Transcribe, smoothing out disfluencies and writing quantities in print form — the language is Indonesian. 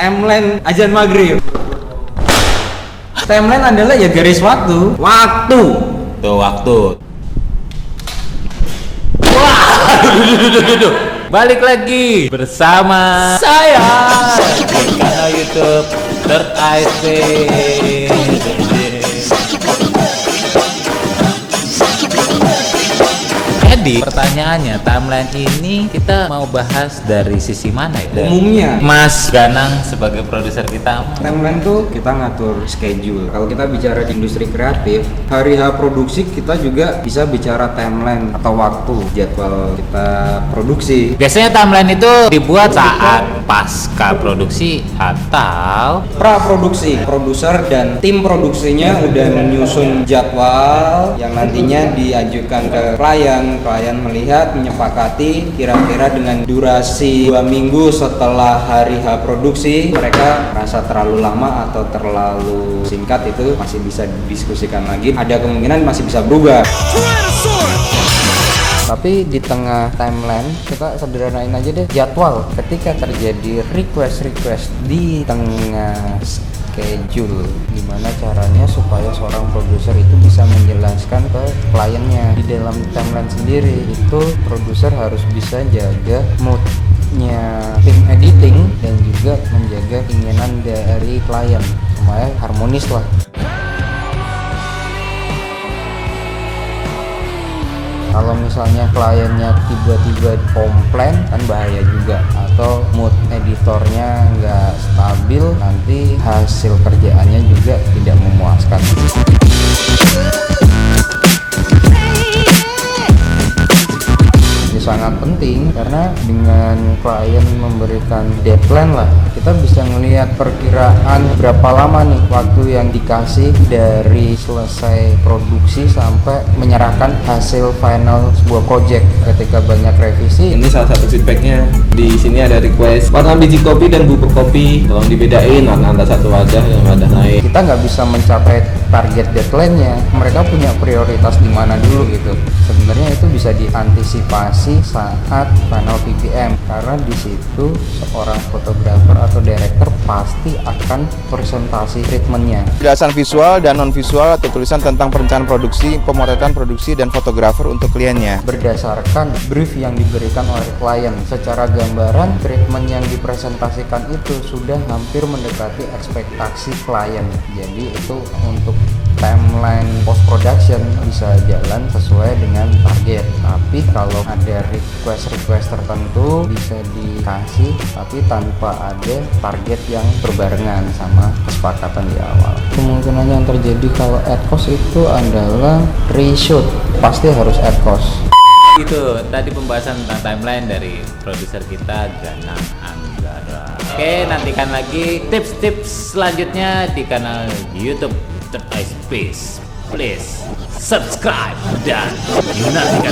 timeline azan maghrib. Timeline adalah ya garis waktu. Tuh waktu. Wah, duh. Balik lagi bersama saya di kanal YouTube Third Eye Space. Jadi pertanyaannya, timeline ini kita mau bahas dari sisi mana ya? Umumnya Mas Ganang sebagai produser kita. timeline tuh kita ngatur schedule. Kalau kita bicara di industri kreatif, hari H produksi kita juga bisa bicara timeline atau waktu jadwal kita produksi. Biasanya timeline itu dibuat saat pasca produksi atau Pra produksi, produser dan tim produksinya udah menyusun jadwal yang nantinya diajukan ke klien melihat, menyepakati kira-kira dengan durasi 2 minggu setelah hari H produksi mereka merasa terlalu lama atau terlalu singkat, itu masih bisa didiskusikan lagi, ada kemungkinan masih bisa berubah. Tapi di tengah timeline kita sederhanain aja deh jadwal. Ketika terjadi request di tengah schedule, gimana caranya supaya seorang produser itu bisa menjelaskan ke kliennya. Di dalam timeline sendiri itu produser harus bisa jaga moodnya tim editing dan juga menjaga keinginan dari klien supaya harmonis lah. Kalau misalnya kliennya tiba-tiba komplain kan bahaya juga, atau mood editornya nggak stabil, nanti hasil kerjaannya juga tidak memuaskan. Ini sangat penting karena dengan klien memberikan deadline lah, kita bisa melihat perkiraan berapa lama nih waktu yang dikasih dari selesai produksi sampai menyerahkan hasil final sebuah project. Ketika banyak revisi, Ini salah satu feedbacknya. Di sini ada request warna biji kopi dan bubuk kopi, tolong dibedain warna antara satu wadah dan wadah lain. kita nggak bisa mencapai target deadline-nya. Mereka punya prioritas di mana dulu gitu. Sebenarnya itu bisa diantisipasi saat final PPM, karena di situ seorang fotografer atau director pasti akan presentasi treatmentnya. Penjelasan visual dan non visual atau tulisan tentang perencanaan produksi, pemotretan produksi dan fotografer untuk kliennya. Berdasarkan brief yang diberikan oleh klien, secara gambaran treatment yang dipresentasikan itu sudah hampir mendekati ekspektasi klien. Jadi itu untuk timeline post production bisa jalan sesuai dengan target. Tapi kalau ada request tertentu bisa dikasih tapi tanpa ada target yang berbarengan sama kesepakatan di awal. Kemungkinan yang terjadi kalau add cost itu adalah reshoot, pasti harus add cost. itu tadi pembahasan tentang timeline dari produser kita Ganang Anggara. Oke, nantikan lagi tips-tips selanjutnya di kanal YouTube Third Eye Space. Please subscribe dan nantikan.